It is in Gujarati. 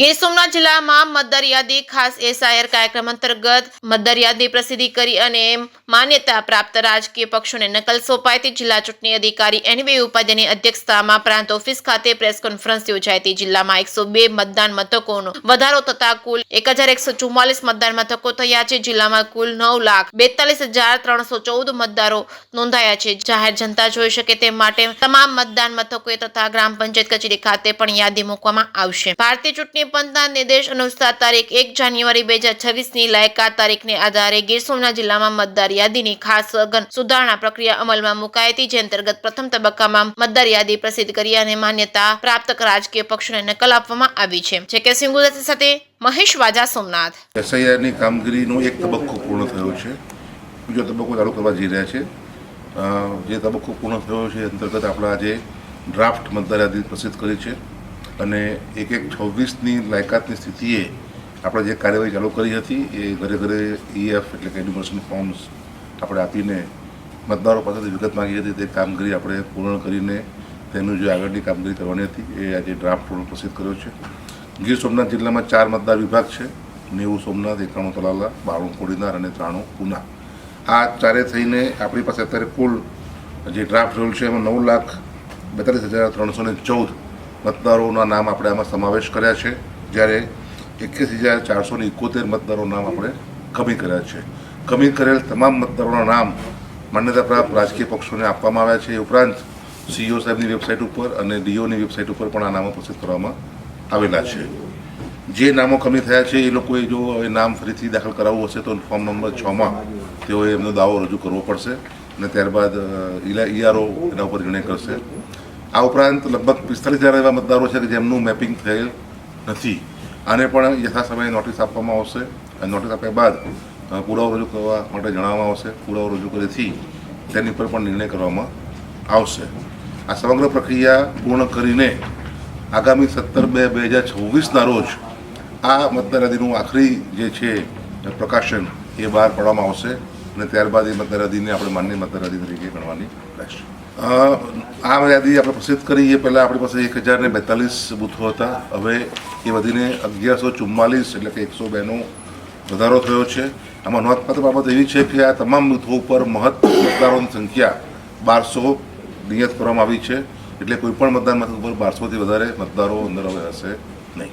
ગીર સોમનાથ જિલ્લામાં મતદાર યાદી ખાસ એસઆઈઆર કાર્યક્રમ અંતર્ગત મતદાર યાદી પ્રસિદ્ધિ કરી અને માન્યતા પ્રાપ્ત રાજકીય પક્ષોને નકલ સોંપાઈ જિલ્લા ચૂંટણી અધિકારી એનવી ઉપાધ્યાયની અધ્યક્ષતામાં પ્રાંત ઓફિસ ખાતે પ્રેસ કોન્ફરન્સ યોજાઈ જિલ્લામાં 102 મતદાન મથકોનો વધારો થતા કુલ 1144 મતદાન મથકો થયા છે। જિલ્લામાં કુલ 9,42,314 મતદારો નોંધાયા છે। જાહેર જનતા જોઈ શકે તે માટે તમામ મતદાન મથકોએ તથા ગ્રામ પંચાયત કચેરી ખાતે પણ યાદી મૂકવામાં આવશે। ભારતીય ચૂંટણી પંચના નિર્દેશ અનુસાર તારીખ 1 જાન્યુઆરી 2026ની લાયકાત તારીખને આધારે ગીર સોમનાથ જિલ્લામાં મતદાર યાદીની ખાસ સઘન સુધારણા પ્રક્રિયા અમલમાં મુકાઈ હતી, જે અંતર્ગત પ્રથમ તબક્કામાં મતદાર યાદી પ્રસિદ્ધ કરી અને માન્યતા પ્રાપ્ત રાજકીય પક્ષોને નકલ આપવામાં આવી છે। જે કે સિંગુદાસ સાથે મહેશ વાજા, સોમનાથ। એસઆઈઆરની કામગીરીનો એક તબક્કો પૂર્ણ થયો છે, બીજો તબક્કો ચાલુ કરવા જઈ રહ્યા છે। જે તબક્કો પૂર્ણ થયો છે અંતર્ગત આપણે આજે ડ્રાફ્ટ મતદાર યાદી પ્રસિદ્ધ કરી છે અને 1/1/26ની લાયકાતની સ્થિતિએ આપણે જે કાર્યવાહી ચાલુ કરી હતી એ ઘરે ઘરે EF એટલે કે એન્યુમરેશન ફોર્મ્સ આપણે આપીને મતદારો પાસેથી વિગત માંગી હતી, તે કામગીરી આપણે પૂર્ણ કરીને તેનું જે આગળની કામગીરી કરવાની હતી એ આજે ડ્રાફ્ટ પ્રસિદ્ધ કર્યો છે। ગીર સોમનાથ જિલ્લામાં 4 મતદાર વિભાગ છે, 90 સોમનાથ, 91 તલાલા, 92 કોડીનાર અને 93 ઉના। આ ચારે થઈને આપણી પાસે અત્યારે કુલ જે ડ્રાફ્ટ રોલ છે એમાં 9,42,314 મતદારોના નામ આપણે આમાં સમાવેશ કર્યા છે, જ્યારે 21,471 મતદારો નામ આપણે કમી કર્યા છે। કમી કરેલ તમામ મતદારોના નામ માન્યતા પ્રાપ્ત રાજકીય પક્ષોને આપવામાં આવ્યા છે। એ ઉપરાંત CEO સાહેબની વેબસાઇટ ઉપર અને DOની વેબસાઇટ ઉપર પણ આ નામો પ્રસિદ્ધ કરવામાં આવેલા છે। જે નામો કમી થયા છે એ લોકોએ જો હવે નામ ફરીથી દાખલ કરાવવું હશે તો ફોર્મ નંબર 6માં તેઓએ એમનો દાવો રજૂ કરવો પડશે અને ત્યારબાદ ERO એના ઉપર નિર્ણય કરશે। આ ઉપરાંત લગભગ 45,000 એવા મતદારો છે કે જેમનું મેપિંગ થયેલ નથી, આને પણ યથાસમયે નોટિસ આપવામાં આવશે અને નોટિસ આપ્યા બાદ પુરાવો રજૂ કરવા માટે જણાવવામાં આવશે। પુરાવો રજૂ કરેથી તેની પર પણ નિર્ણય કરવામાં આવશે। આ સમગ્ર પ્રક્રિયા પૂર્ણ કરીને આગામી 17/2/2026ના રોજ આ મતદાર યાદીનું આખરી જે છે પ્રકાશન એ બહાર પાડવામાં આવશે અને ત્યારબાદ એ મતદાર યાદીને આપણે માન્ય મતદાર યાદી તરીકે ગણવાની રહેશે। આ યાદી આપણે પ્રસિદ્ધ કરી એ પહેલાં આપણી પાસે 1,042 બૂથો હતા, હવે એ વધીને 1,144 એટલે કે 102નો વધારો થયો છે। આમાં નોંધપાત્ર બાબત એવી છે કે આ તમામ બૂથો ઉપર મતદારોની સંખ્યા 1200 નિયત કરવામાં આવી છે, એટલે કોઈપણ મતદાન મથક ઉપર 1200થી વધારે મતદારો અંદર હવે હશે નહીં।